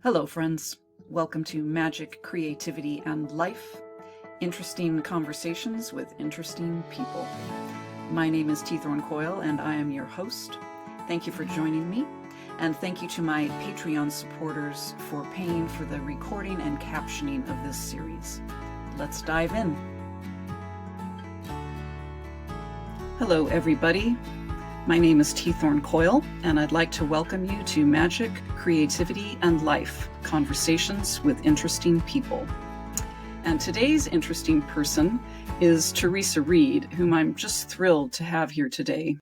Hello, friends. Welcome to Magic, Creativity, and Life. Interesting conversations with interesting people. My name is Thorn Coyle, and I am your host. Thank you for joining me, and thank you to my Patreon supporters for paying for the recording and captioning of this series. Let's dive in. Hello, everybody. My name is Thorn Coyle, and I'd like to welcome you to Magic, Creativity, and Life, Conversations with Interesting People. And today's interesting person is Theresa Reed, whom I'm just thrilled to have here today.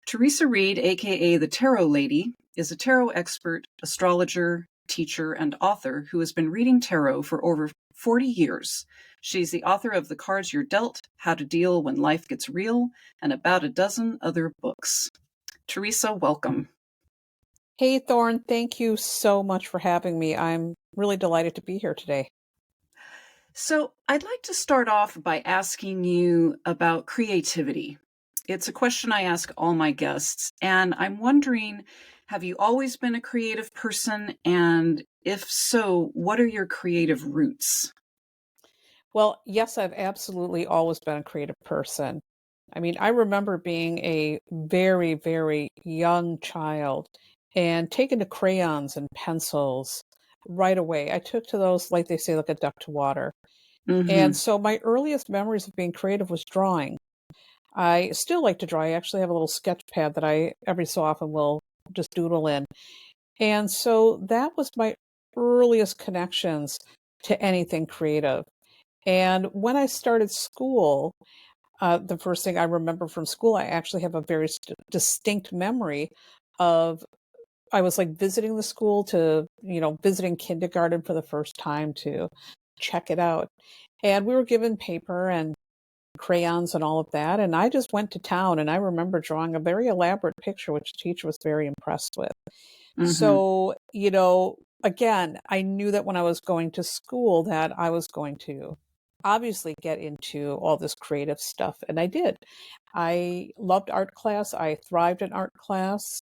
Theresa Reed, aka the Tarot Lady, is a tarot expert, astrologer, teacher, and author who has been reading tarot for over 40 years. She's the author of The Cards You're Dealt, How to Deal When Life Gets Real, and about a dozen other books. Theresa, welcome. Hey, Thorn, thank you so much for having me. I'm really delighted to be here today. So I'd like to start off by asking you about creativity. It's a question I ask all my guests, and I'm wondering, have you always been a creative person? And if so, what are your creative roots? Well, yes, I've absolutely always been a creative person. I mean, I remember being a very, very young child and taking to crayons and pencils right away. I took to those, like they say, like a duck to water. And Mm-hmm. so my earliest memories of being creative was drawing. I still like to draw. I actually have a little sketch pad that I every so often will just doodle in. And so that was my earliest connections to anything creative. And when I started school, the first thing I remember from school, I actually have a very distinct memory of I was like visiting the school visiting kindergarten for the first time to check it out. And we were given paper and crayons and all of that. And I just went to town and I remember drawing a very elaborate picture, which the teacher was very impressed with. Mm-hmm. So, again, I knew that when I was going to school that I was going to obviously get into all this creative stuff. And I did. I loved art class. I thrived in art class.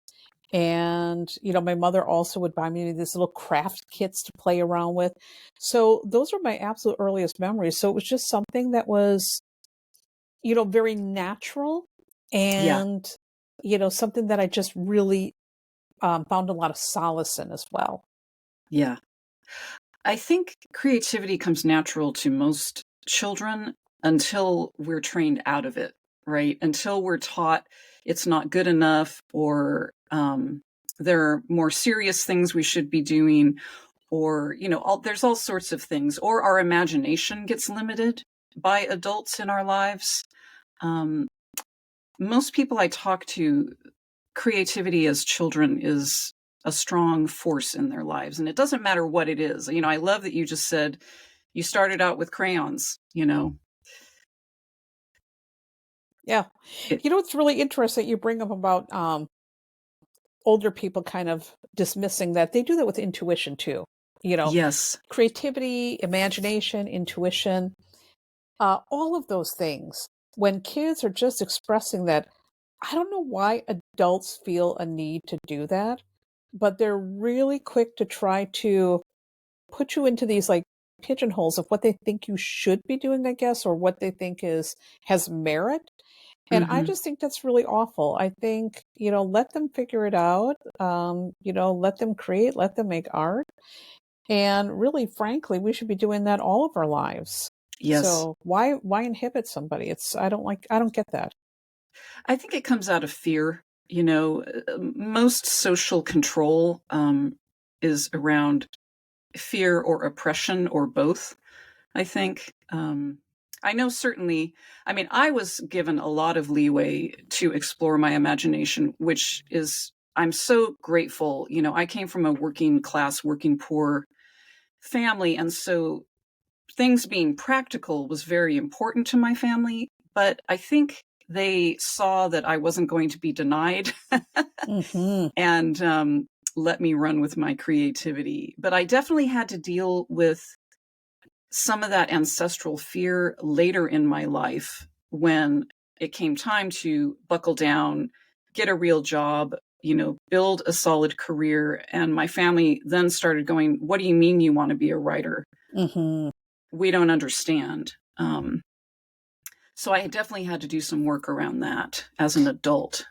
And, my mother also would buy me these little craft kits to play around with. So those are my absolute earliest memories. So it was just something that was, very natural Yeah. and, something that I just really found a lot of solace in as well. Yeah. I think creativity comes natural to most children until we're trained out of it, right? Until we're taught it's not good enough, or there are more serious things we should be doing, or, there's all sorts of things, or our imagination gets limited by adults in our lives. Um, Most people I talk to, creativity as children is a strong force in their lives. And it doesn't matter what it is. I love that you just said you started out with crayons. Yeah. It, It's really interesting you bring up about older people kind of dismissing that. They do that with intuition too. yes. Creativity, imagination, intuition, all of those things. When kids are just expressing that, I don't know why adults feel a need to do that, but they're really quick to try to put you into these like pigeonholes of what they think you should be doing, I guess, or what they think has merit. And I Hmm. just think that's really awful. I think, let them figure it out. Let them create, let them make art. And really, frankly, we should be doing that all of our lives. Yes. So why inhibit somebody? I don't get that. I think it comes out of fear. Most social control is around fear or oppression or both, I think. I know certainly, I was given a lot of leeway to explore my imagination, which is, I'm so grateful. I came from a working class, working poor family. And so things being practical was very important to my family. But I think they saw that I wasn't going to be denied Hmm. and let me run with my creativity. But I definitely had to deal with some of that ancestral fear later in my life when it came time to buckle down, get a real job, build a solid career. And my family then started going, what do you mean you want to be a writer? Mm-hmm. We don't understand. So I definitely had to do some work around that as an adult.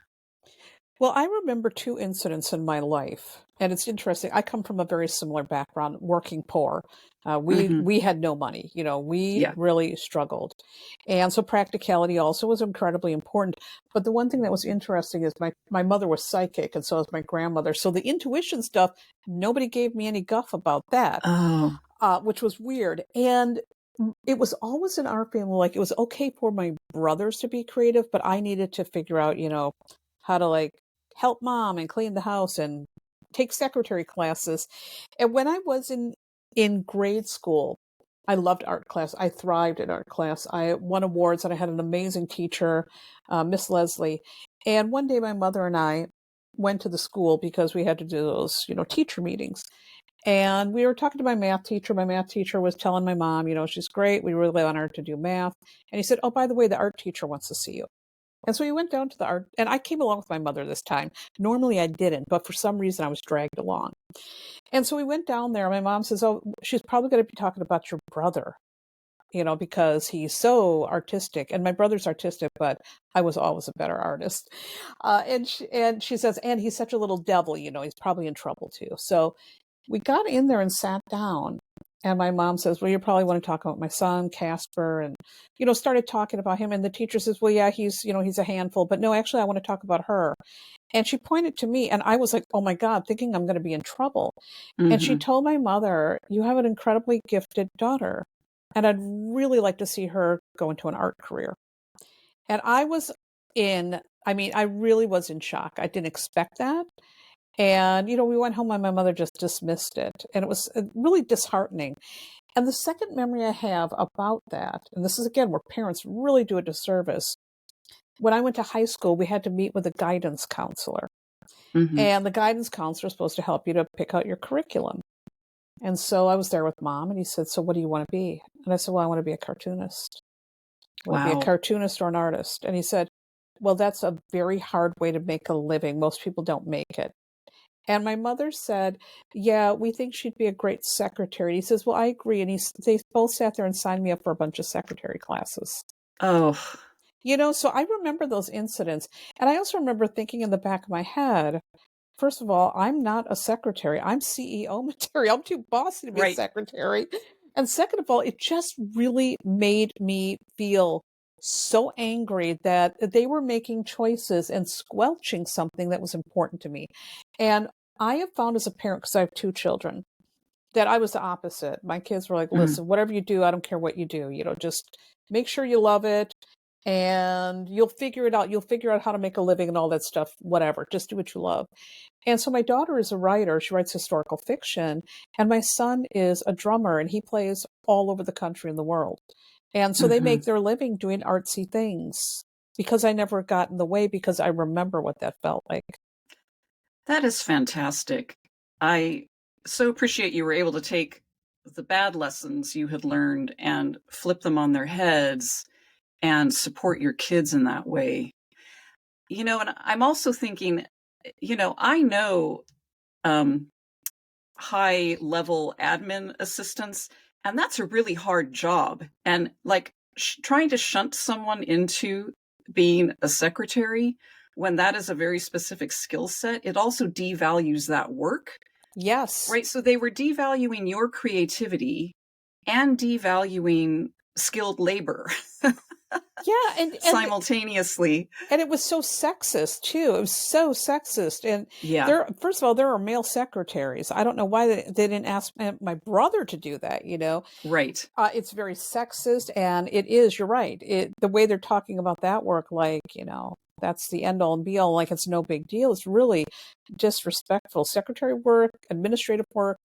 Well, I remember two incidents in my life, and it's interesting. I come from a very similar background, working poor. We Hmm. we had no money. We Yeah. really struggled, and so practicality also was incredibly important. But the one thing that was interesting is my mother was psychic, and so was my grandmother. So the intuition stuff, nobody gave me any guff about that, Oh. which was weird. And it was always in our family, like it was okay for my brothers to be creative, but I needed to figure out, how to like help mom and clean the house and take secretary classes. And when I was in grade school, I loved art class. I thrived in art class. I won awards and I had an amazing teacher, Miss Leslie. And one day my mother and I went to the school because we had to do those, teacher meetings. And we were talking to my math teacher. My math teacher was telling my mom, she's great. We really want her to do math. And he said, oh, by the way, the art teacher wants to see you. And so we went down to the art, and I came along with my mother this time. Normally I didn't, but for some reason I was dragged along. And so we went down there. My mom says, oh, she's probably going to be talking about your brother, because he's so artistic. And my brother's artistic, but I was always a better artist. And she says, and he's such a little devil, he's probably in trouble too. So we got in there and sat down. And my mom says, well, you probably want to talk about my son, Casper, and, started talking about him. And the teacher says, well, yeah, he's a handful. But no, actually, I want to talk about her. And she pointed to me, and I was like, oh my God, thinking I'm going to be in trouble. And she Hmm. told my mother, you have an incredibly gifted daughter. And I'd really like to see her go into an art career. And I really was in shock. I didn't expect that. And, we went home and my mother just dismissed it. And it was really disheartening. And the second memory I have about that, and this is again where parents really do a disservice. When I went to high school, we had to meet with a guidance counselor. Hmm. And the guidance counselor is supposed to help you to pick out your curriculum. And so I was there with mom and he said, so what do you want to be? And I said, well, I want to be a cartoonist. I want to be a Wow. cartoonist or an artist. And he said, well, that's a very hard way to make a living. Most people don't make it. And my mother said, yeah, we think she'd be a great secretary. He says, well, I agree. And they both sat there and signed me up for a bunch of secretary classes. Oh. So I remember those incidents. And I also remember thinking in the back of my head, first of all, I'm not a secretary. I'm CEO material. I'm too bossy to be a Right. secretary. And second of all, it just really made me feel so angry that they were making choices and squelching something that was important to me. And I have found as a parent, because I have two children, that I was the opposite. My kids were like, Mm. listen, whatever you do, I don't care what you do, just make sure you love it and you'll figure it out. You'll figure out how to make a living and all that stuff, whatever. Just do what you love. And so my daughter is a writer. She writes historical fiction. And my son is a drummer and he plays all over the country and the world. And so they Hmm. make their living doing artsy things because I never got in the way because I remember what that felt like. That is fantastic. I so appreciate you were able to take the bad lessons you had learned and flip them on their heads and support your kids in that way. And I'm also thinking, I know um, high level admin assistants, and that's a really hard job. And like trying to shunt someone into being a secretary when that is a very specific skill set, it also devalues that work, Yes. right? So they were devaluing your creativity and devaluing skilled labor Yeah. simultaneously. And it was so sexist too. It was so sexist. And Yeah, first of all, there are male secretaries. I don't know why they didn't ask my brother to do that. right. It's very sexist, and it is. You're right. The way they're talking about that work, like that's the end all and be all, like it's no big deal. It's really disrespectful. Secretary work, administrative work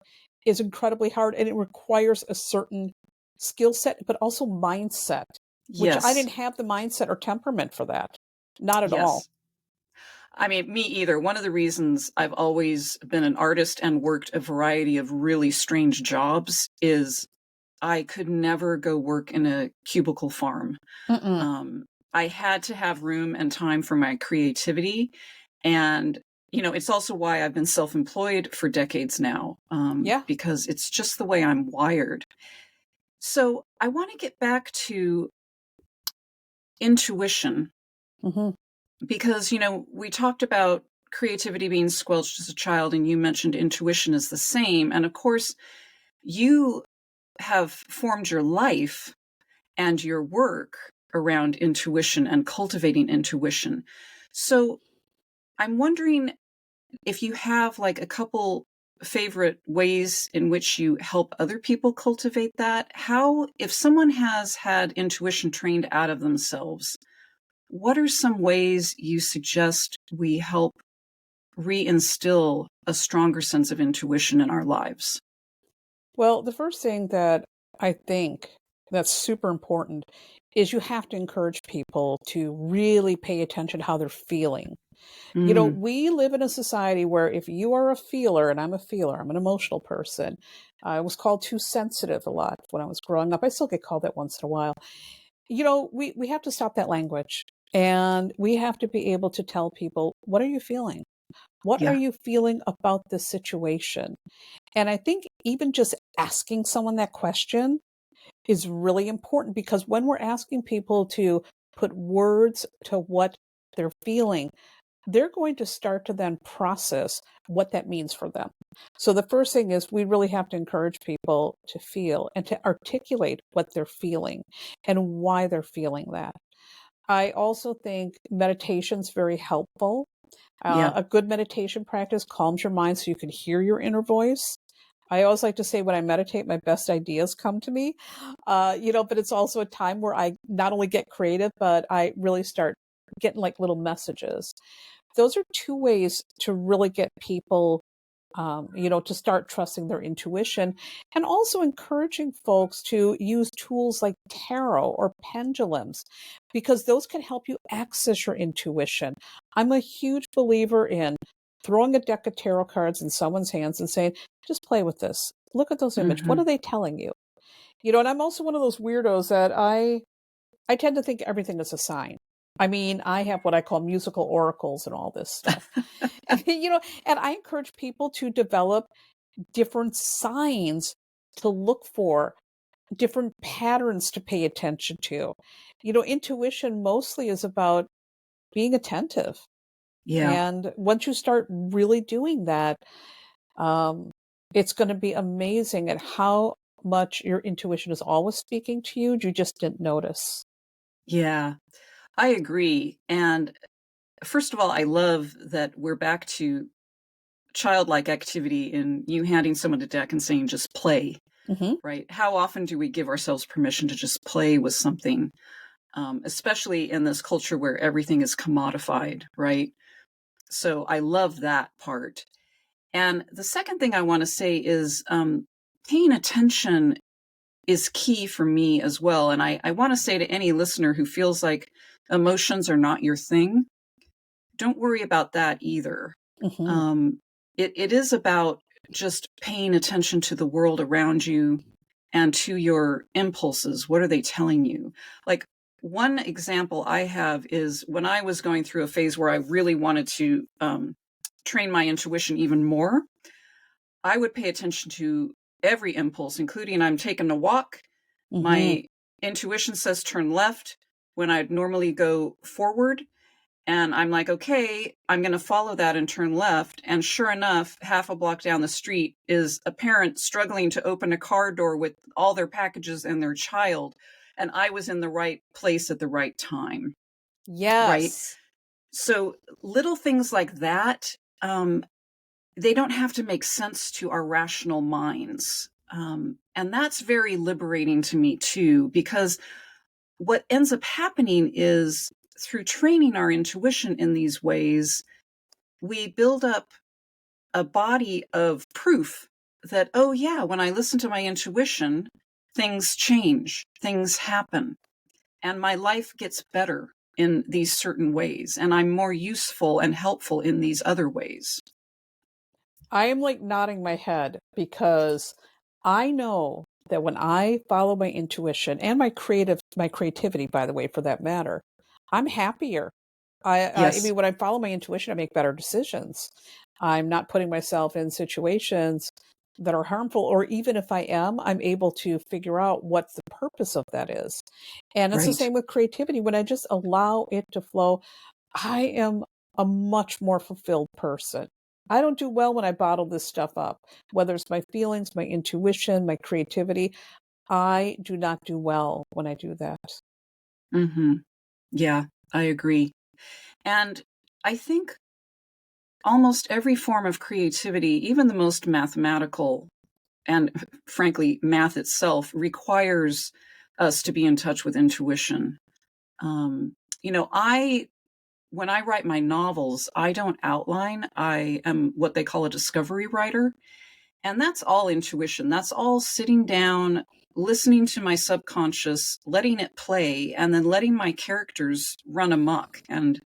is incredibly hard, and it requires a certain skill set, but also mindset, which I Yes, didn't have the mindset or temperament for that. Not at all. yes. I mean, me either. One of the reasons I've always been an artist and worked a variety of really strange jobs is I could never go work in a cubicle farm. Mm-mm. Um, I had to have room and time for my creativity. And it's also why I've been self-employed for decades now, Yeah. because it's just the way I'm wired. So I want to get back to intuition Hmm. because, we talked about creativity being squelched as a child, and you mentioned intuition is the same. And of course, you have formed your life and your work around intuition and cultivating intuition. So I'm wondering if you have like a couple favorite ways in which you help other people cultivate that. How, if someone has had intuition trained out of themselves, what are some ways you suggest we help reinstill a stronger sense of intuition in our lives? Well, the first thing that I think that's super important is you have to encourage people to really pay attention to how they're feeling. Mm, We live in a society where if you are a feeler, and I'm a feeler, I'm an emotional person. I was called too sensitive a lot when I was growing up. I still get called that once in a while. We have to stop that language, and we have to be able to tell people, what are you feeling? What are yeah, you feeling about this situation? And I think even just asking someone that question is really important, because when we're asking people to put words to what they're feeling, they're going to start to then process what that means for them. So the first thing is we really have to encourage people to feel and to articulate what they're feeling and why they're feeling that. I also think meditation's very helpful. yeah, A good meditation practice calms your mind so you can hear your inner voice. I always like to say when I meditate, my best ideas come to me. But it's also a time where I not only get creative, but I really start getting like little messages. Those are two ways to really get people, to start trusting their intuition, and also encouraging folks to use tools like tarot or pendulums, because those can help you access your intuition. I'm a huge believer in throwing a deck of tarot cards in someone's hands and saying, just play with this. Look at those images. What hmm, are they telling you? And I'm also one of those weirdos that I tend to think everything is a sign. I mean, I have what I call musical oracles and all this stuff. And I encourage people to develop different signs to look for, different patterns to pay attention to. Intuition mostly is about being attentive. yeah, And once you start really doing that, um, it's going to be amazing at how much your intuition is always speaking to you. You just didn't notice. yeah. I agree. And first of all, I love that we're back to childlike activity in you handing someone a deck and saying, just play, Hmm. right? How often do we give ourselves permission to just play with something, especially in this culture where everything is commodified, right? So I love that part. And the second thing I want to say is paying attention is key for me as well. And I want to say to any listener who feels like emotions are not your thing, don't worry about that either. Hmm. Um, it is about just paying attention to the world around you and to your impulses. What are they telling you? Like, one example I have is when I was going through a phase where I really wanted to train my intuition even more, I would pay attention to every impulse, including I'm taking a walk. Hmm. My intuition says turn left when I'd normally go forward. And I'm like, okay, I'm going to follow that and turn left. And sure enough, half a block down the street is a parent struggling to open a car door with all their packages and their child. And I was in the right place at the right time. Right. Yes. So little things like that, they don't have to make sense to our rational minds. And that's very liberating to me too, because what ends up happening is through training our intuition in these ways, we build up a body of proof that, oh, yeah, when I listen to my intuition, things change, things happen, and my life gets better in these certain ways, and I'm more useful and helpful in these other ways. I am like nodding my head, because I know that when I follow my intuition and my creativity, by the way, for that matter, I'm happier. I Yes. mean, when I follow my intuition, I make better decisions. I'm not putting myself in situations that are harmful, or even if I am, I'm able to figure out what the purpose of that is. And it's the Right. same with creativity. When I just allow it to flow, I am a much more fulfilled person. I don't do well when I bottle this stuff up, whether it's my feelings, my intuition, my creativity. I do not do well when I do that. Hmm. Yeah, I agree. And I think almost every form of creativity, even the most mathematical, and frankly, math itself requires us to be in touch with intuition. Um, I when I write my novels, I don't outline. I am what they call a discovery writer. And that's all intuition. That's all sitting down, listening to my subconscious, letting it play, and then letting my characters run amok. And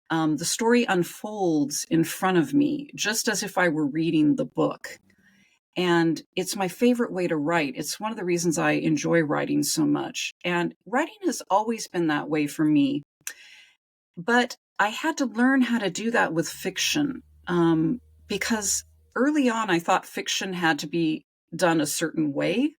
the story unfolds in front of me, just as if I were reading the book. And it's my favorite way to write. It's one of the reasons I enjoy writing so much. And writing has always been that way for me. But I had to learn how to do that with fiction, because early on I thought fiction had to be done a certain way.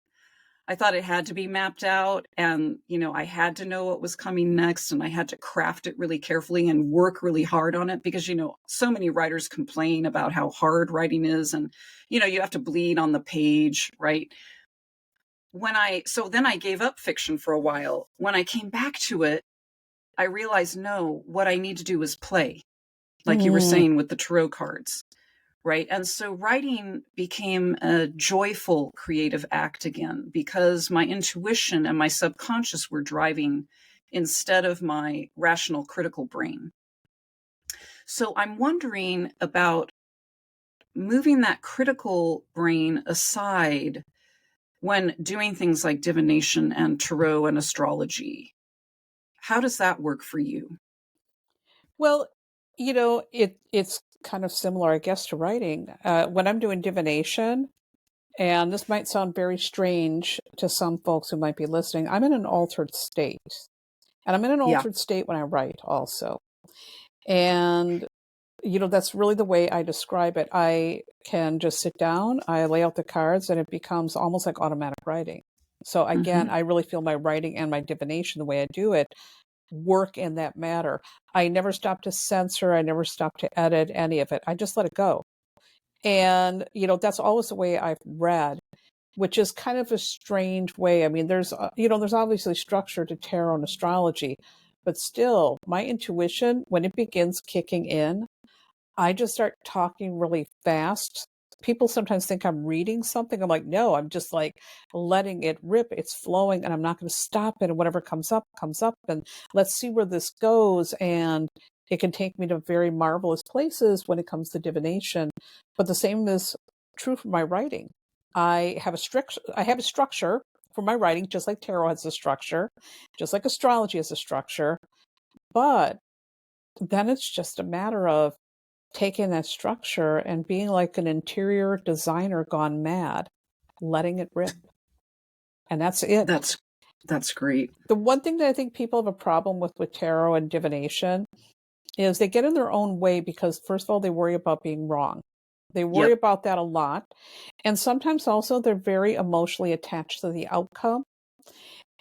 I thought it had to be mapped out, and I had to know what was coming next, and I had to craft it really carefully and work really hard on it, because so many writers complain about how hard writing is, and you have to bleed on the page, right? So then I gave up fiction for a while. When I came back to it, I realized, no, what I need to do is play, like you were Mm. saying with the tarot cards, right? And so writing became a joyful creative act again, because my intuition and my subconscious were driving instead of my rational critical brain. So I'm wondering about moving that critical brain aside when doing things like divination and tarot and astrology. How does that work for you? Well, it's kind of similar, I guess, to writing. When I'm doing divination, and this might sound very strange to some folks who might be listening, I'm in an altered state. And I'm in an Yeah. altered state when I write also. And, that's really the way I describe it. I can just sit down, I lay out the cards, and it becomes almost like automatic writing. So again, Hmm. I really feel my writing and my divination, the way I do it, work in that matter. I never stop to censor, I never stop to edit any of it. I just let it go. And, that's always the way I've read, which is kind of a strange way. I mean, there's obviously structure to tarot and astrology, but still, my intuition, when it begins kicking in, I just start talking really fast. People sometimes think I'm reading something. I'm like, no, I'm just like letting it rip. It's flowing and I'm not going to stop it. And whatever comes up, comes up. And let's see where this goes. And it can take me to very marvelous places when it comes to divination. But the same is true for my writing. I have a structure for my writing, just like tarot has a structure, just like astrology has a structure. But then it's just a matter of taking that structure and being like an interior designer gone mad, letting it rip. And that's it. That's great. The one thing that I think people have a problem with tarot and divination is they get in their own way because, first of all, they worry about being wrong. They worry Yep. about that a lot. And sometimes also they're very emotionally attached to the outcome.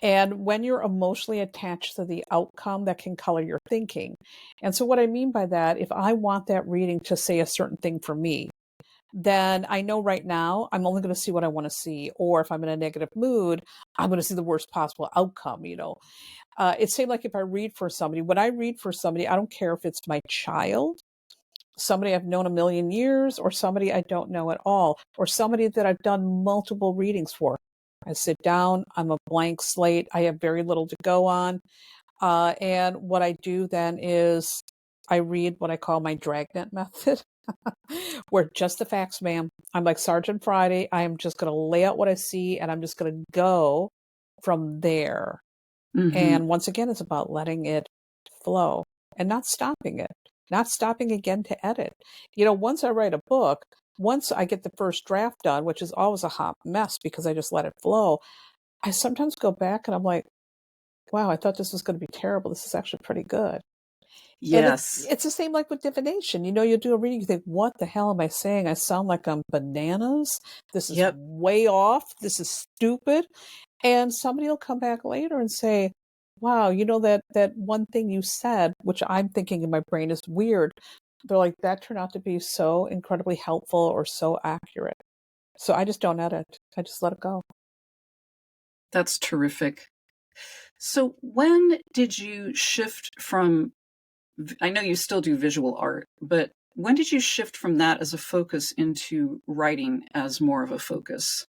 And when you're emotionally attached to the outcome, that can color your thinking. And so, what I mean by that, if I want that reading to say a certain thing for me, then I know right now I'm only going to see what I want to see. Or if I'm in a negative mood, I'm going to see the worst possible outcome. It's same like if I read for somebody. When I read for somebody, I don't care if it's my child, somebody I've known a million years, or somebody I don't know at all, or somebody that I've done multiple readings for. I sit down, I'm a blank slate, I have very little to go on. And what I do then is I read what I call my dragnet method, where just the facts, ma'am. I'm like Sergeant Friday. I am just going to lay out what I see and I'm just going to go from there. Hmm. And once again, it's about letting it flow and not stopping it, not stopping again to edit. Once I write a book, once I get the first draft done, which is always a hot mess because I just let it flow, I sometimes go back and I'm like, wow, I thought this was going to be terrible. This is actually pretty good. And Yes. it's the same like with divination. You know, you do a reading, you think, what the hell am I saying? I sound like I'm bananas. This is Yep. way off. This is stupid. And somebody will come back later and say, wow, you know, that one thing you said, which I'm thinking in my brain is weird. They're like, that turned out to be so incredibly helpful or so accurate. So I just don't edit. I just let it go. That's terrific. So when did you shift from, I know you still do visual art, but when did you shift from that as a focus into writing as more of a focus?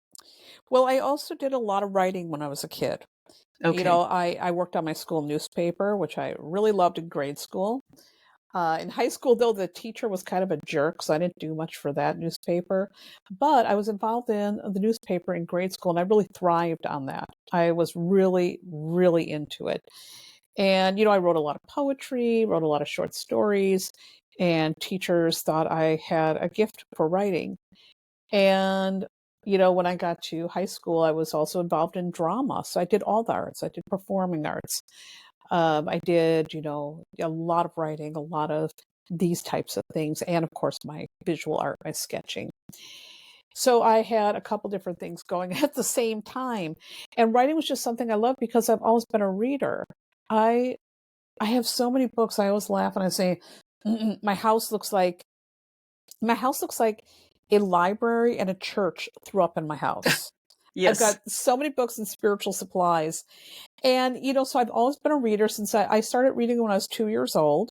Well, I also did a lot of writing when I was a kid. You Okay. know, I worked on my school newspaper, which I really loved in grade school. In high school, though, the teacher was kind of a jerk, so I didn't do much for that newspaper. But I was involved in the newspaper in grade school, and I really thrived on that. I was really, really into it. And, you know, I wrote a lot of poetry, wrote a lot of short stories, and teachers thought I had a gift for writing. And, you know, when I got to high school, I was also involved in drama. So I did all the arts, I did performing arts. I did, you know, a lot of writing, a lot of these types of things, and of course, my visual art, my sketching. So I had a couple different things going at the same time. And writing was just something I loved because I've always been a reader. I I have so many books. I always laugh and I say, my house looks like my house looks like a library and a church threw up in my house. I've Yes. got so many books and spiritual supplies. And, you know, so I've always been a reader since I started reading when I was 2 years old.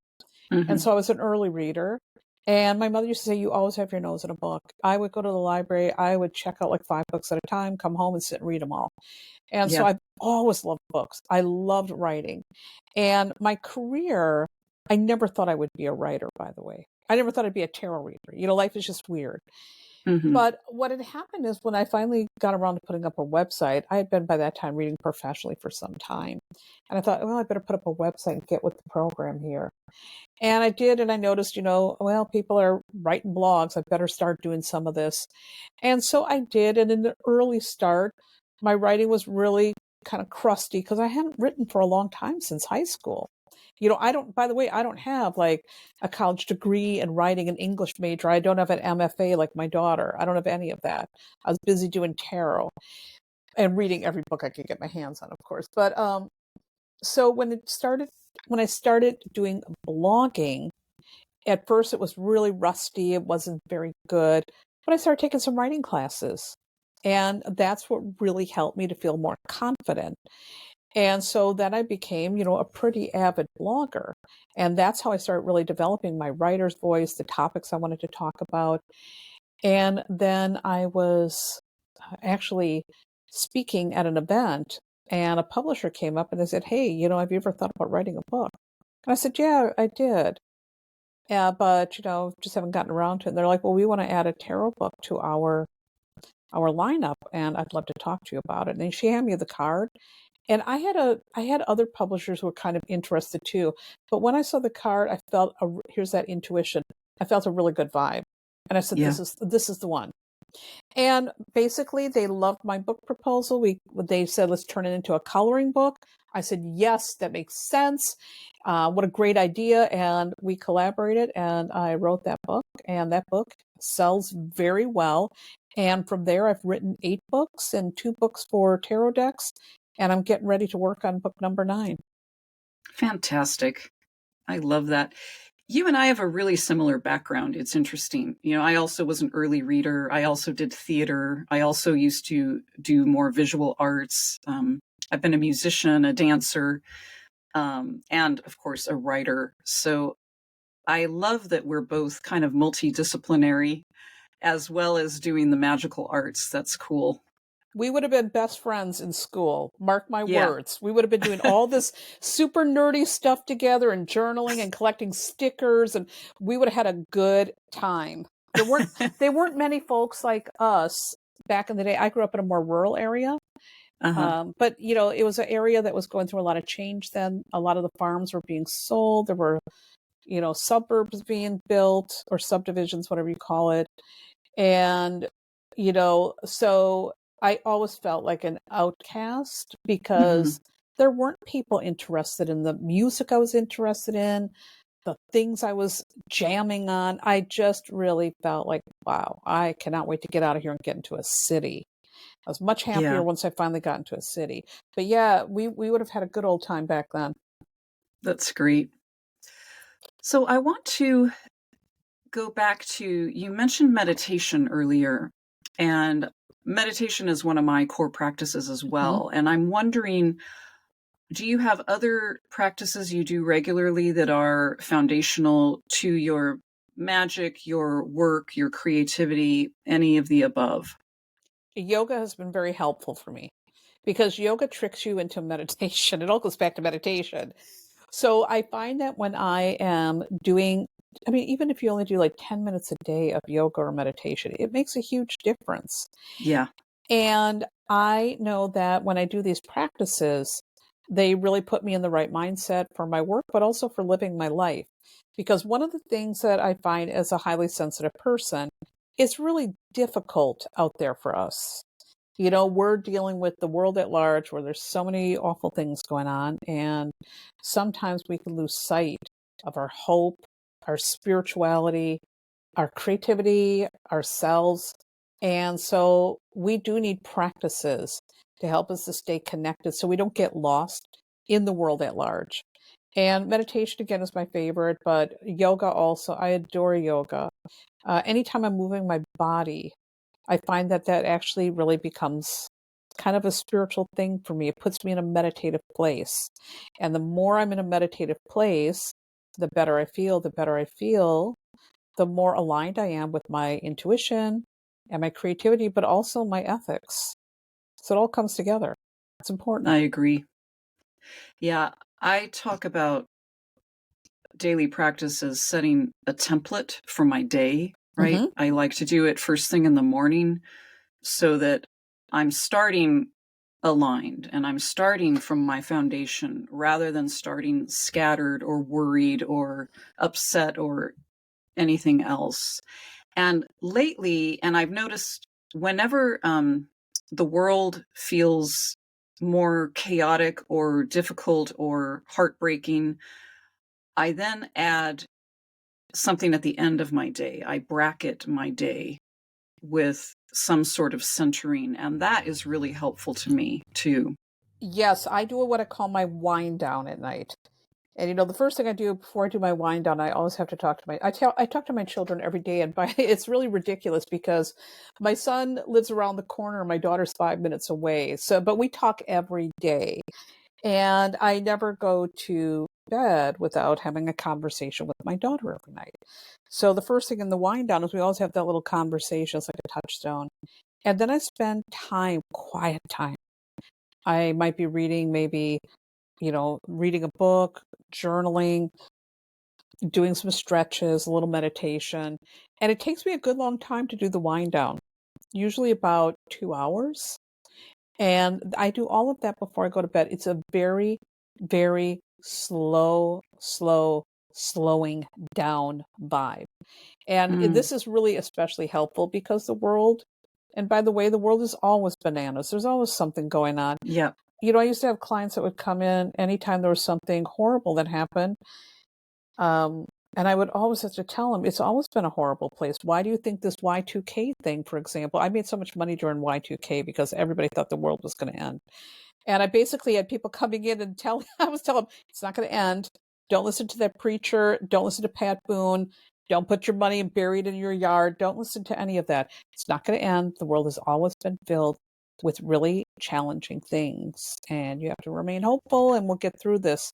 And Hmm. so I was an early reader. And my mother used to say, you always have your nose in a book. I would go to the library. I would check out like 5 books at a time, come home and sit and read them all. And so Yeah. I've always loved books. I loved writing. And my career, I never thought I would be a writer, by the way. I never thought I'd be a tarot reader. You know, life is just weird. Hmm. But what had happened is when I finally got around to putting up a website, I had been by that time reading professionally for some time. And I thought, well, I better put up a website and get with the program here. And I did, and I noticed, you know, well, people are writing blogs. I better start doing some of this. And so I did. And in the early start, my writing was really kind of crusty because I hadn't written for a long time since high school. You know, I don't, by the way, I don't have like a college degree in writing, an English major. I don't have an MFA like my daughter. I don't have any of that. I was busy doing tarot and reading every book I could get my hands on, of course. But so when I started doing blogging, at first it was really rusty. It wasn't very good. But I started taking some writing classes. And that's what really helped me to feel more confident. And so then I became, you know, a pretty avid blogger. And that's how I started really developing my writer's voice, the topics I wanted to talk about. And then I was actually speaking at an event, and a publisher came up and they said, hey, you know, have you ever thought about writing a book? And I said, yeah, I did. Yeah, but, you know, just haven't gotten around to it. And they're like, well, we want to add a tarot book to our lineup, and I'd love to talk to you about it. And she handed me the card. And I had other publishers who were kind of interested too. But when I saw the card, I felt here's that intuition. I felt a really good vibe. And I said, Yeah. this is the one. And basically they loved my book proposal. They said, let's turn it into a coloring book. I said, yes, that makes sense. What a great idea. And we collaborated and I wrote that book, and that book sells very well. And from there, I've written 8 books and 2 books for tarot decks. And I'm getting ready to work on book number 9. Fantastic. I love that. You and I have a really similar background. It's interesting. You know, I also was an early reader. I also did theater. I also used to do more visual arts. I've been a musician, a dancer, and of course, a writer. So I love that we're both kind of multidisciplinary as well as doing the magical arts. That's cool. We would have been best friends in school. Mark my Yeah. words. We would have been doing all this super nerdy stuff together and journaling and collecting stickers, and we would have had a good time. There weren't many folks like us back in the day. I grew up in a more rural area. Uh-huh. But you know, it was an area that was going through a lot of change then. A lot of the farms were being sold. There were, you know, suburbs being built or subdivisions, whatever you call it. And, you know, so I always felt like an outcast Hmm. because there weren't people interested in the music I was interested in. the things I was jamming on. I just really felt like, wow, I cannot wait to get out of here and get into a city. I was much happier Yeah, once I finally got into a city. But yeah, we would have had a good old time back then. that's great. So I want to go back to, you mentioned meditation earlier, and meditation is one of my core practices as Mhm. well. And I'm wondering, do you have other practices you do regularly that are foundational to your magic, your work, your creativity, any of the above? Yoga has been very helpful for me because yoga tricks you into meditation. It all goes back to meditation. So I find that when I am doing, I mean, even if you only do like 10 minutes a day of yoga or meditation, it makes a huge difference. Yeah, And I know that when I do these practices, they really put me in the right mindset for my work, but also for living my life. Because one of the things that I find as a highly sensitive person, it's really difficult out there for us. You know, we're dealing with the world at large where there's so many awful things going on. And sometimes we can lose sight of our hope, our spirituality, our creativity, ourselves. And so we do need practices to help us to stay connected so we don't get lost in the world at large. And meditation, again, is my favorite, but yoga also, I adore yoga. Anytime I'm moving my body, I find that that actually really becomes kind of a spiritual thing for me. It puts me in a meditative place. And the more I'm in a meditative place, the better I feel. The better I feel, the more aligned I am with my intuition and my creativity, but also my ethics. So it all comes together. It's important. I agree. Yeah, I talk about daily practice as setting a template for my day, right? Hmm. I like to do it first thing in the morning so that I'm starting aligned and I'm starting from my foundation rather than starting scattered or worried or upset or anything else. And lately, and I've noticed whenever the world feels more chaotic or difficult or heartbreaking, I then add something at the end of my day. I bracket my day with some sort of centering, and that is really helpful to me too. Yes, I do what I call my wind down at night. And you know, the first thing I do before I do my wind down, I always have to talk to I talk to my children every day, and by it's really ridiculous because my son lives around the corner, my daughter's 5 minutes away. So, but we talk every day. And I never go to bed without having a conversation with my daughter every night. So the first thing in the wind down is we always have that little conversation. It's like a touchstone. And then I spend time, quiet time. I might be reading, maybe, reading a book, journaling, doing some stretches, a little meditation. And it takes me a good long time to do the wind down, usually about 2 hours. And I do all of that before I go to bed. It's a very, very slowing down vibe. And Mm, this is really especially helpful because the world, and by the way, the world is always bananas. There's always something going on. yeah, You know, I used to have clients that would come in anytime there was something horrible that happened. Um, and I would always have to tell them, it's always been a horrible place. Why do you think this Y2K thing, for example? I made so much money during Y2K because everybody thought the world was going to end. And I basically had people coming in and I was telling them, it's not going to end. Don't listen to that preacher. Don't listen to Pat Boone. Don't put your money buried in your yard. Don't listen to any of that. It's not going to end. The world has always been filled with really challenging things. And you have to remain hopeful and we'll get through this.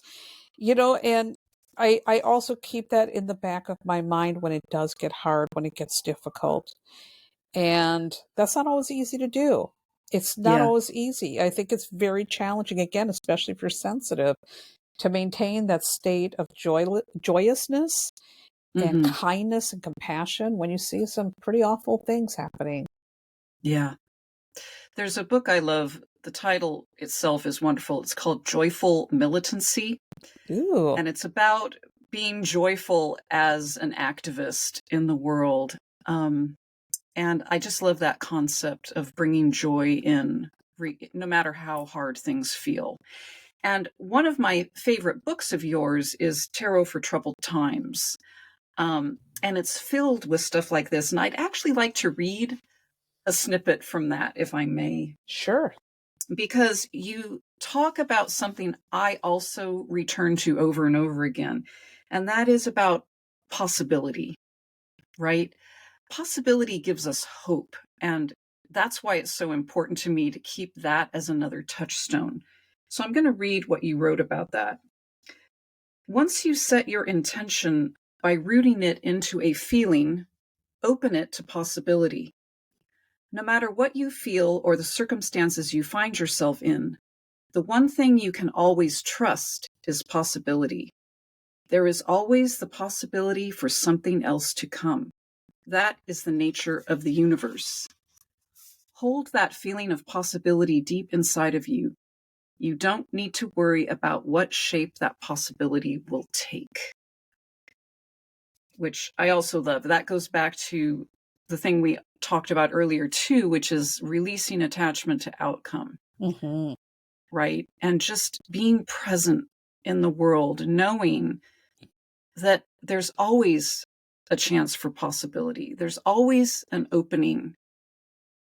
And I also keep that in the back of my mind when it does get hard, when it gets difficult. And that's not always easy to do. It's not yeah. always easy. I think it's very challenging, again, especially if you're sensitive, to maintain that state of joyousness and Hmm. kindness and compassion when you see some pretty awful things happening. Yeah. There's a book I love. The title itself is wonderful. It's called Joyful Militancy, Ooh. and it's about being joyful as an activist in the world. Um, and I just love that concept of bringing joy in, no matter how hard things feel. And one of my favorite books of yours is Tarot for Troubled Times. And it's filled with stuff like this. And I'd actually like to read a snippet from that, if I may. Sure. Because you talk about something I also return to over and over again, and that is about possibility, right? Possibility gives us hope, and that's why it's so important to me to keep that as another touchstone. So I'm going to read what you wrote about that. Once you set your intention by rooting it into a feeling, open it to possibility. No matter what you feel or the circumstances you find yourself in, the one thing you can always trust is possibility. There is always the possibility for something else to come. That is the nature of the universe. Hold that feeling of possibility deep inside of you. You don't need to worry about what shape that possibility will take. Which I also love. That goes back to the thing we talked about earlier too, which is releasing attachment to outcome. Mm-hmm. Right? And just being present in the world, knowing that there's always a chance for possibility. There's always an opening,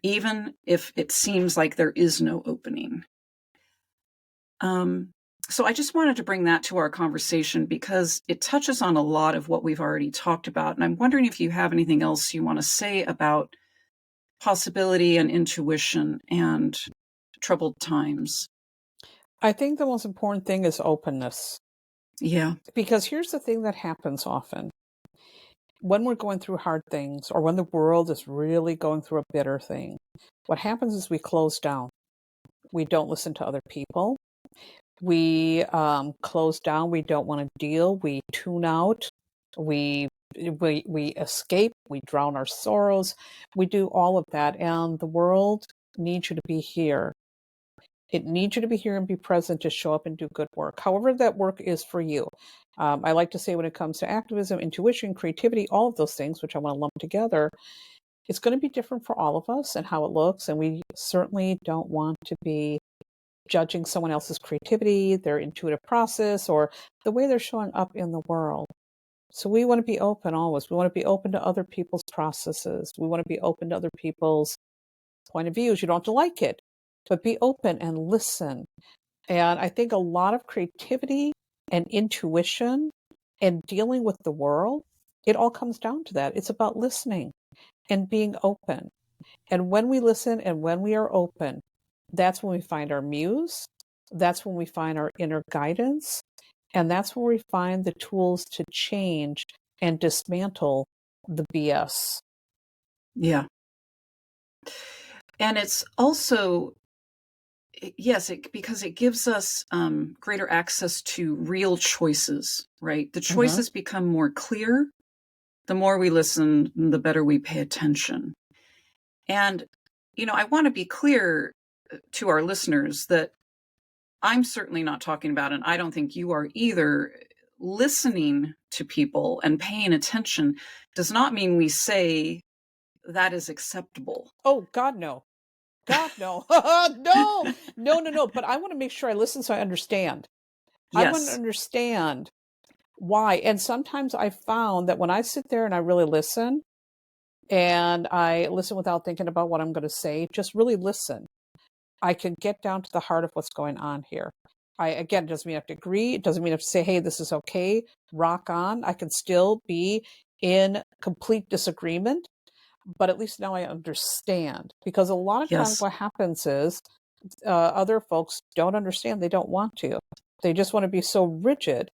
even if it seems like there is no opening. So I just wanted to bring that to our conversation because it touches on a lot of what we've already talked about. And I'm wondering if you have anything else you want to say about possibility and intuition and troubled times. I think the most important thing is openness. Yeah. Because here's the thing that happens often. When we're going through hard things or when the world is really going through a bitter thing, what happens is we close down. We don't listen to other people. We close down. We don't want to deal. We tune out. We escape. We drown our sorrows. We do all of that. And the world needs you to be here. It needs you to be here and be present to show up and do good work, however that work is for you. I like to say when it comes to activism, intuition, creativity, all of those things, which I want to lump together, it's going to be different for all of us and how it looks. And we certainly don't want to be judging someone else's creativity, their intuitive process, or the way they're showing up in the world. So we want to be open always. We want to be open to other people's processes. We want to be open to other people's point of views. You don't have to like it, but be open and listen. And I think a lot of creativity and intuition and dealing with the world, it all comes down to that. It's about listening and being open. And when we listen and when we are open, that's when we find our muse. That's when we find our inner guidance. And that's where we find the tools to change and dismantle the BS. Yeah. And it's also, yes, because it gives us greater access to real choices, right? The choices become more clear. The more we listen, the better we pay attention. And, I want to be clear to our listeners that I'm certainly not talking about, and I don't think you are either, listening to people and paying attention does not mean we say that is acceptable. Oh, God, no. God, no. No. But I want to make sure I listen so I understand. I want to Yes. understand why. And sometimes I found that when I sit there and I really listen, and I listen without thinking about what I'm going to say, just really listen, I can get down to the heart of what's going on here. Again, it doesn't mean I have to agree. It doesn't mean I have to say, hey, this is okay, rock on. I can still be in complete disagreement, but at least now I understand. Because a lot of times Yes. what happens is other folks don't understand. They don't want to. They just want to be so rigid.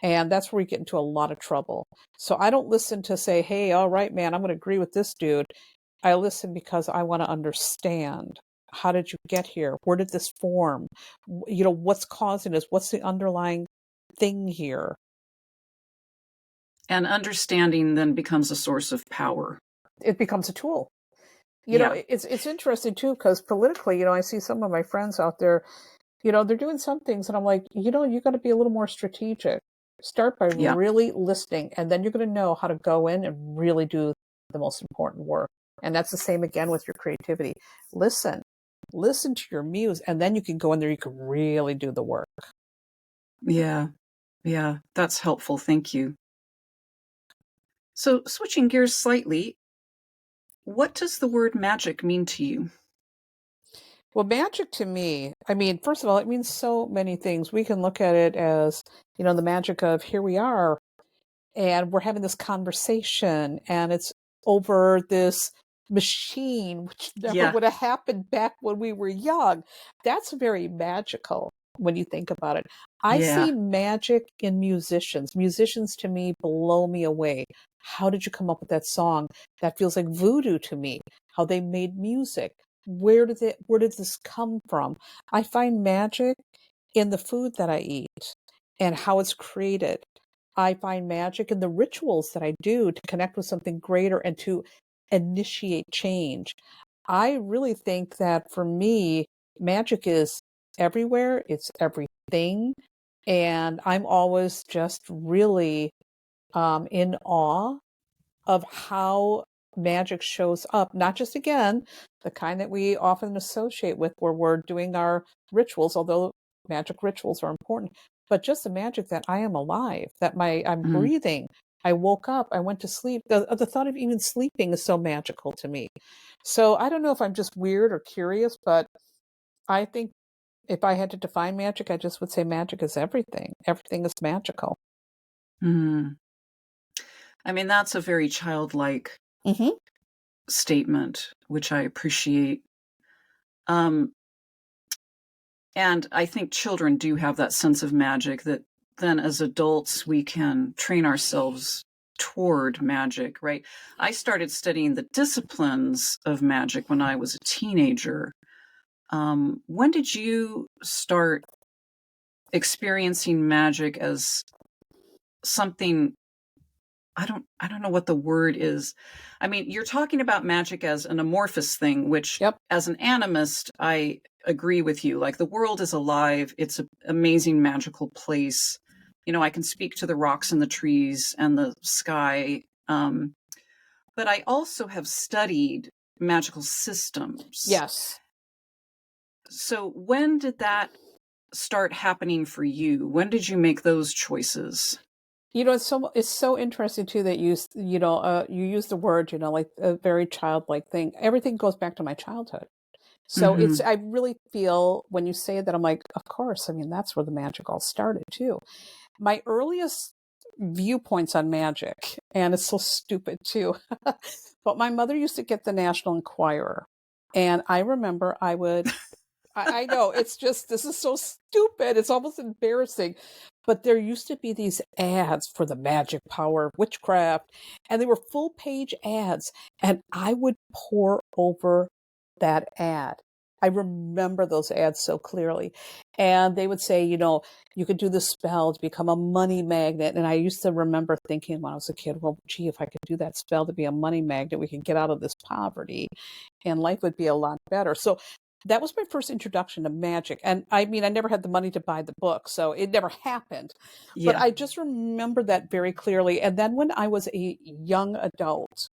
And that's where we get into a lot of trouble. So I don't listen to say, hey, all right, man, I'm going to agree with this dude. I listen because I want to understand. How did you get here? Where did this form? What's causing this? What's the underlying thing here? And understanding then becomes a source of power. It becomes a tool. Yeah. It's interesting too, because politically, I see some of my friends out there, they're doing some things and I'm like, you got to be a little more strategic. Start by Yeah. really listening, and then you're going to know how to go in and really do the most important work. And that's the same again with your creativity. Listen, listen to your muse, and then you can go in there, you can really do the work. Yeah. Yeah. That's helpful. Thank you. So, switching gears slightly, what does the word magic mean to you? Well, magic to me, I mean, first of all, it means so many things. We can look at it as, the magic of here we are and we're having this conversation and it's over this machine, which never Yeah. would have happened back when we were young. That's very magical when you think about it. I see Yeah. magic in musicians. Musicians to me blow me away. How did you come up with that song? That feels like voodoo to me. How they made music. Where did this come from? I find magic in the food that I eat and how it's created. I find magic in the rituals that I do to connect with something greater and to initiate change. I really think that for me, magic is everywhere, it's everything. And I'm always just really in awe of how magic shows up, not just again, the kind that we often associate with where we're doing our rituals, although magic rituals are important, but just the magic that I am alive, that I'm Mm. breathing. I woke up, I went to sleep. The thought of even sleeping is so magical to me. So I don't know if I'm just weird or curious, but I think if I had to define magic, I just would say magic is everything. Everything is magical. Mm. I mean, that's a very childlike Hmm. statement, which I appreciate. Um, and I think children do have that sense of magic that then as adults we can train ourselves toward magic, right? I started studying the disciplines of magic when I was a teenager. When did you start experiencing magic as something? I don't know what the word is. I mean, you're talking about magic as an amorphous thing, which Yep. as an animist, I agree with you. Like the world is alive. It's an amazing magical place. I can speak to the rocks and the trees and the sky. But I also have studied magical systems. Yes. So when did that start happening for you? When did you make those choices? It's so interesting too that you use the word, like a very childlike thing. Everything goes back to my childhood. So Mm-hmm. I really feel when you say that, I'm like, of course. I mean, that's where the magic all started too. My earliest viewpoints on magic, and it's so stupid too, but my mother used to get the National Enquirer. And I remember I know this is so stupid. It's almost embarrassing. But there used to be these ads for the magic power of witchcraft, and they were full page ads. And I would pore over that ad. I remember those ads so clearly. And they would say, you could do the spell to become a money magnet. And I used to remember thinking when I was a kid, well, gee, if I could do that spell to be a money magnet, we could get out of this poverty and life would be a lot better. So that was my first introduction to magic. And I mean, I never had the money to buy the book, so it never happened. But Yeah. I just remember that very clearly. And then when I was a young adult,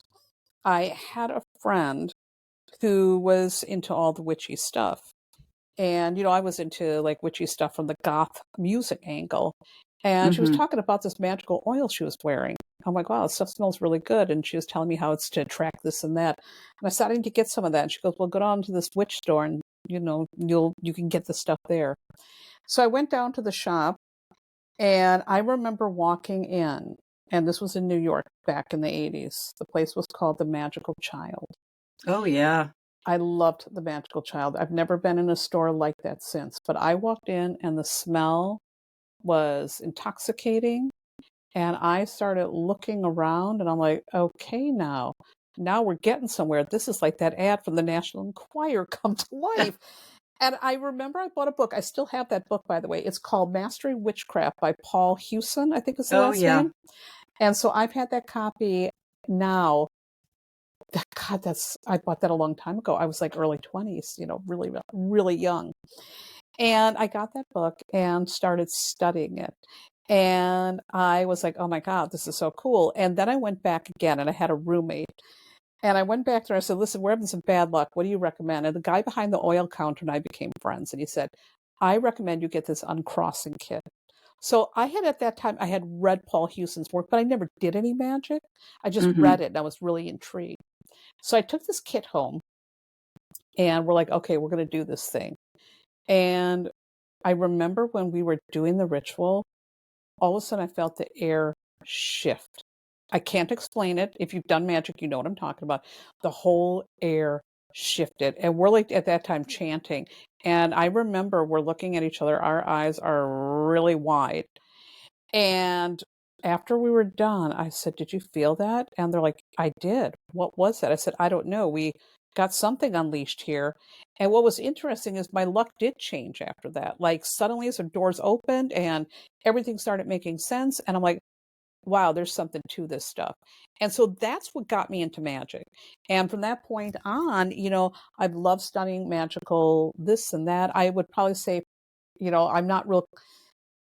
I had a friend who was into all the witchy stuff. And, I was into like witchy stuff from the goth music angle. And she was Mm-hmm. talking about this magical oil she was wearing. I'm like, wow, this stuff smells really good. And she was telling me how it's to attract this and that. And I started to get some of that. And she goes, well, go down to this witch store and, you can get the stuff there. So I went down to the shop and I remember walking in, and this was in New York back in the 80s. The place was called The Magical Child. Oh, yeah. I loved The Magical Child. I've never been in a store like that since, but I walked in and the smell was intoxicating. And I started looking around and I'm like, okay, now we're getting somewhere. This is like that ad from the National Enquirer come to life. And I remember I bought a book. I still have that book, by the way. It's called Mastering Witchcraft by Paul Hewson, I think is the Oh, last yeah. name. And so I've had that copy now. God, I bought that a long time ago. I was like early 20s, really, really young. And I got that book and started studying it. And I was like, oh my God, this is so cool. And then I went back again and I had a roommate. And I went back there. I said, listen, we're having some bad luck. What do you recommend? And the guy behind the oil counter and I became friends. And he said, I recommend you get this uncrossing kit. So I had at that time, I had read Paul Huston's work, but I never did any magic. I just Mm-hmm. read it and I was really intrigued. So I took this kit home and we're like, okay, we're going to do this thing. And I remember when we were doing the ritual, all of a sudden I felt the air shift. I can't explain it. If you've done magic, you know what I'm talking about. The whole air shifted. And we're like at that time chanting. And I remember we're looking at each other. Our eyes are really wide. And after we were done, I said, did you feel that? And they're like, I did. What was that? I said, I don't know. We got something unleashed here. And what was interesting is my luck did change after that. Like suddenly some doors opened and everything started making sense. And I'm like, wow, there's something to this stuff. And so that's what got me into magic. And from that point on, I've loved studying magical this and that. I would probably say, I'm not real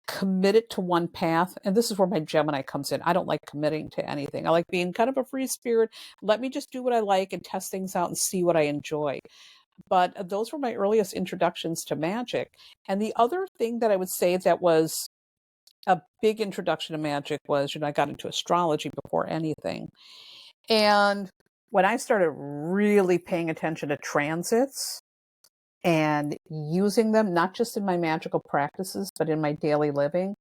committed to one path. And this is where my Gemini comes in. I don't like committing to anything. I like being kind of a free spirit. Let me just do what I like and test things out and see what I enjoy. But those were my earliest introductions to magic. And the other thing that I would say that was a big introduction to magic was, I got into astrology before anything. And when I started really paying attention to transits and using them, not just in my magical practices, but in my daily living,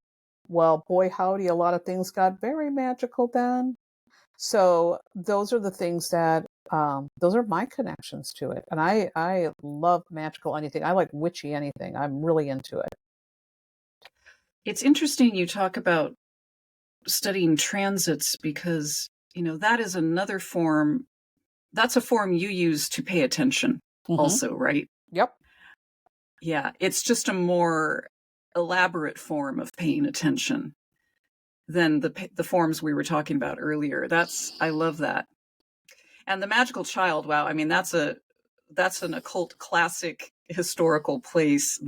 well, boy, howdy, a lot of things got very magical then. So those are the things that, those are my connections to it. And I love magical anything. I like witchy anything. I'm really into it. It's interesting you talk about studying transits because, that is another form. That's a form you use to pay attention Mm-hmm. also, right? Yep. Yeah, it's just a more elaborate form of paying attention than the forms we were talking about earlier. I love that. And the magical child, wow, I mean that's an occult classic historical place.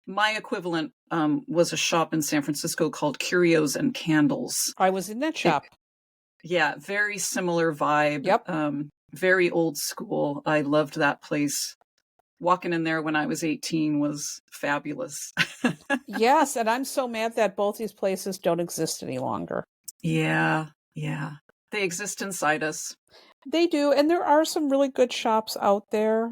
My equivalent was a shop in San Francisco called Curios and Candles. I was in that shop. Yeah, very similar vibe. Yep. Very old school. I loved that place. Walking in there when I was 18 was fabulous. Yes, and I'm so mad that both these places don't exist any longer. Yeah, yeah. They exist inside us. They do, and there are some really good shops out there,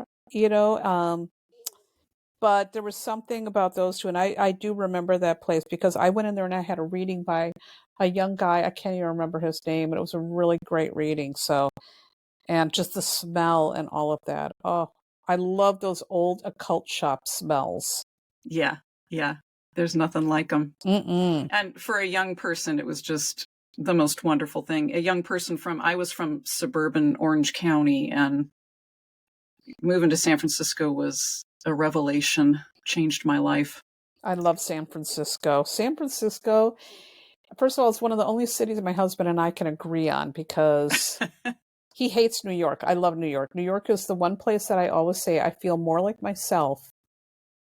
but there was something about those two, and I do remember that place because I went in there and I had a reading by a young guy. I can't even remember his name, but it was a really great reading. So, and just the smell and all of that. Oh, I love those old occult shop smells. Yeah, yeah. There's nothing like them. Mm-mm. And for a young person, it was just the most wonderful thing. I was from suburban Orange County, and moving to San Francisco was a revelation, changed my life. I love San Francisco. San Francisco, first of all, it's one of the only cities that my husband and I can agree on because he hates New York. I love New York. New York is the one place that I always say I feel more like myself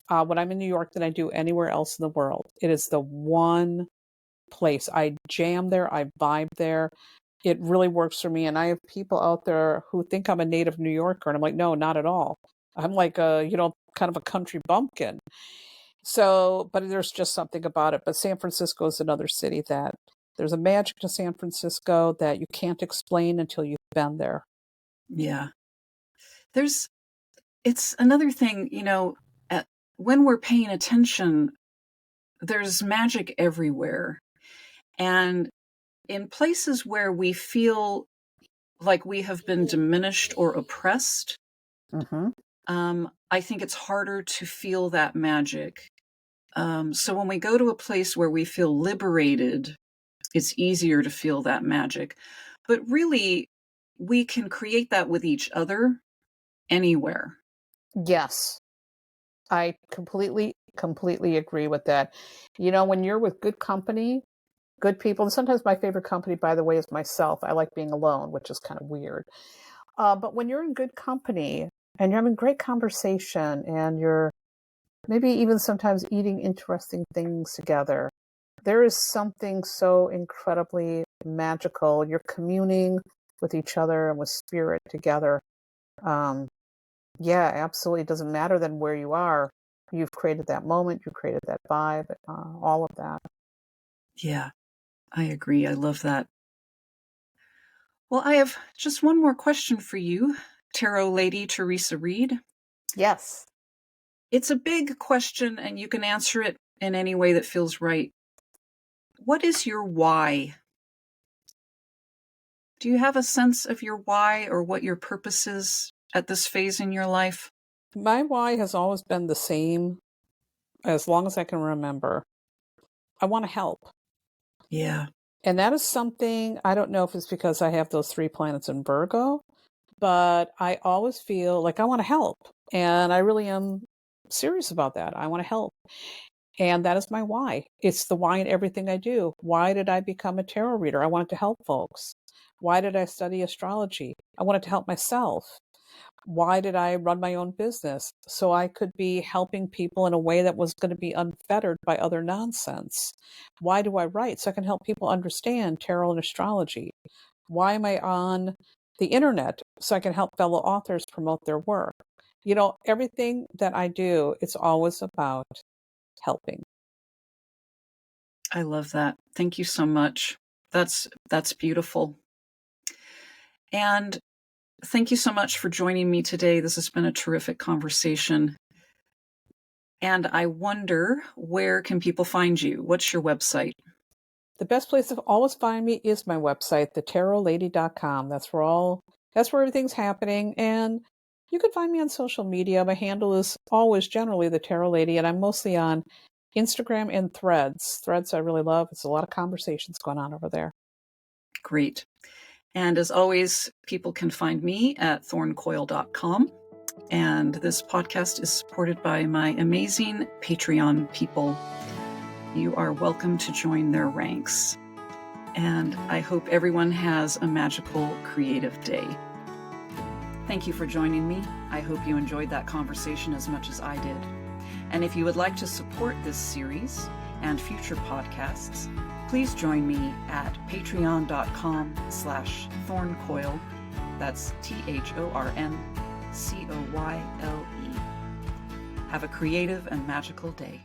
when I'm in New York than I do anywhere else in the world. It is the one place. I jam there. I vibe there. It really works for me. And I have people out there who think I'm a native New Yorker. And I'm like, no, not at all. I'm like kind of a country bumpkin. So, but there's just something about it. But San Francisco is another city that there's a magic to San Francisco that you can't explain until you've been there. Yeah. It's another thing, when we're paying attention, there's magic everywhere. And in places where we feel like we have been diminished or oppressed, Mm-hmm. I think it's harder to feel that magic. So when we go to a place where we feel liberated, it's easier to feel that magic. But really, we can create that with each other anywhere. Yes, I completely agree with that. When you're with good company, good people, and sometimes my favorite company, by the way, is myself. I like being alone, which is kind of weird. But when you're in good company and you're having great conversation and you're maybe even sometimes eating interesting things together, there is something so incredibly magical. You're communing with each other and with spirit together. Yeah, absolutely. It doesn't matter then where you are. You've created that moment, you created that vibe, all of that. Yeah, I agree. I love that. Well, I have just one more question for you, tarot lady Theresa Reed. Yes. It's a big question, and you can answer it in any way that feels right. What is your why? Do you have a sense of your why or what your purpose is at this phase in your life? My why has always been the same as long as I can remember. I want to help. Yeah, And that is something, I don't know if it's because I have those 3 planets in Virgo, but I always feel like I want to help. And I really am serious about that. I want to help. And that is my why. It's the why in everything I do. Why did I become a tarot reader? I wanted to help folks. Why did I study astrology? I wanted to help myself. Why did I run my own business? So I could be helping people in a way that was going to be unfettered by other nonsense. Why do I write? So I can help people understand tarot and astrology. Why am I on the internet? So I can help fellow authors promote their work. You know, everything that I do, it's always about helping. I love that. Thank you so much. That's beautiful. And thank you so much for joining me today. This has been a terrific conversation. And I wonder, where can people find you? What's your website? The best place to always find me is my website, thetarotlady.com. That's where everything's happening. And you can find me on social media. My handle is always generally the Tarot Lady, and I'm mostly on Instagram and Threads. Threads I really love. It's a lot of conversations going on over there. Great. And as always, people can find me at thorncoyle.com. And this podcast is supported by my amazing Patreon people. You are welcome to join their ranks. And I hope everyone has a magical, creative day. Thank you for joining me. I hope you enjoyed that conversation as much as I did. And if you would like to support this series and future podcasts, please join me at patreon.com/thorncoyle. That's THORNCOYLE. Have a creative and magical day.